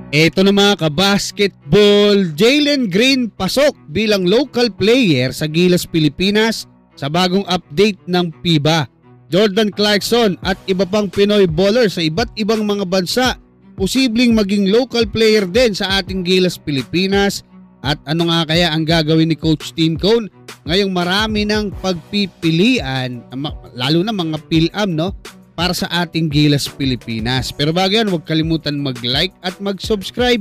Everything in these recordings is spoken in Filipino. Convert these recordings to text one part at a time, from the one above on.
Eto na mga kabasketball, Jalen Green pasok bilang local player sa Gilas Pilipinas sa bagong update ng FIBA. Jordan Clarkson at iba pang Pinoy bowler sa iba't ibang mga bansa posibleng maging local player din sa ating Gilas Pilipinas. At ano nga kaya ang gagawin ni Coach Tim Cone? Ngayong marami ng pagpipilian, lalo na mga PhilAm, no? Para sa ating Gilas Pilipinas. Pero bago yan, huwag kalimutan mag-like at mag-subscribe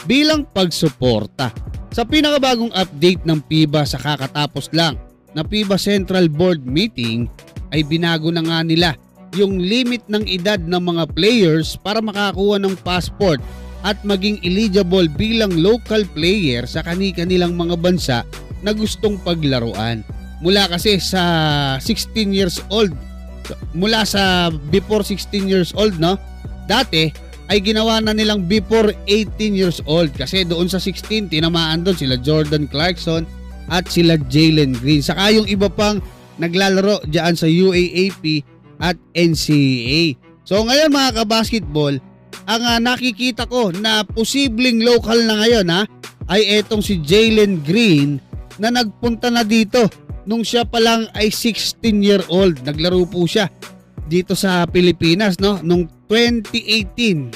bilang pagsuporta. Sa pinakabagong update ng FIBA sa kakatapos lang na FIBA Central Board meeting ay binago na nga nila yung limit ng edad ng mga players para makakuha ng passport at maging eligible bilang local player sa kani-kanilang mga bansa na gustong paglaruan. Mula kasi sa 16 years old, mula sa before 16 years old, no? Dati ay ginawa na nilang before 18 years old kasi doon sa 16 tinamaan doon sila Jordan Clarkson at sila Jalen Green. Saka yung iba pang naglalaro diyan sa UAAP at NCAA. So ngayon mga kabasketball, ang nakikita ko na posibleng local na ngayon ay etong si Jalen Green na nagpunta na dito nung siya pa lang ay 16-year-old. Naglaro po siya dito sa Pilipinas, no? Nung 2018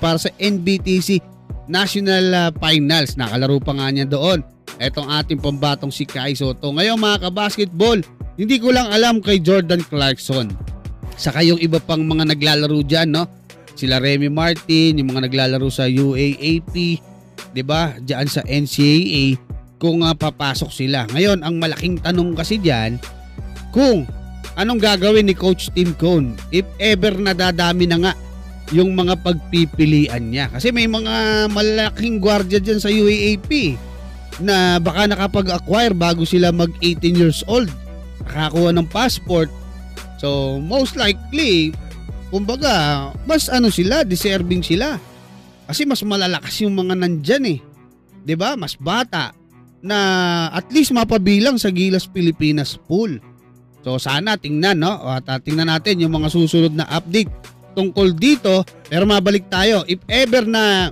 para sa NBTC National Finals. Nakalaro pa nga niya doon. Etong ating pambatong si Kai Soto. Ngayon mga kabasketball, hindi ko lang alam kay Jordan Clarkson. Saka yung iba pang mga naglalaro dyan, no? Sila Remy Martin, yung mga naglalaro sa UAAP, 'di ba? Diyan sa NCAA, kung papasok sila. Ngayon, ang malaking tanong kasi diyan, kung anong gagawin ni Coach Tim Cone if ever nadadami na nga yung mga pagpipilian niya. Kasi may mga malaking gwardiya diyan sa UAAP na baka nakapag-acquire bago sila mag 18 years old, nakakuha ng passport. So, most likely, kumbaga, mas sila, deserving sila. Kasi mas malalakas yung mga nandyan eh. 'Di ba? Mas bata na at least mapabilang sa Gilas Pilipinas pool. So sana tingnan, no? At tingnan natin yung mga susunod na update tungkol dito. Pero mabalik tayo. If ever na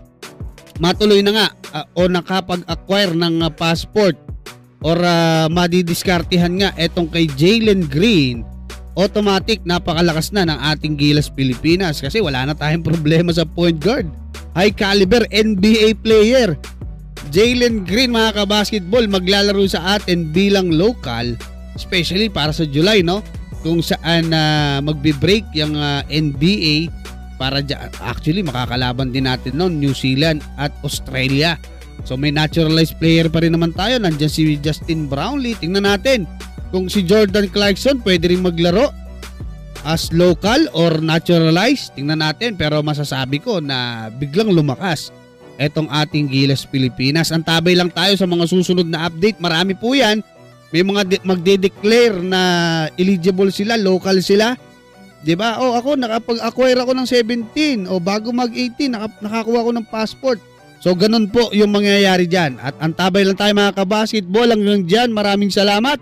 matuloy na nga o nakapag-acquire ng passport or madidiskartihan nga etong kay Jalen Green, automatic napakalakas na ng ating Gilas Pilipinas kasi wala na tayong problema sa point guard. High caliber NBA player Jalen Green mga kabasketball maglalaro sa atin bilang local, especially para sa July, no? Kung saan magbe-break yung NBA para actually makakalaban din natin noon New Zealand at Australia. So may naturalized player pa rin naman tayo. Nandiyan si Justin Brownlee. Tingnan natin kung si Jordan Clarkson pwede rin maglaro as local or naturalized. Tingnan natin, pero masasabi ko na biglang lumakas etong ating Gilas Pilipinas. Antabay lang tayo sa mga susunod na update. Marami po yan. May mga magde-declare na eligible sila, local sila. 'Di ba? O ako nakapag-acquire ako ng 17 o bago mag-18 nakakuha ko ng passport. So ganun po yung mangyayari diyan. At antabay lang tayo mga kabasketball. Hanggang diyan, maraming salamat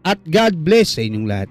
at God bless sa inyong lahat.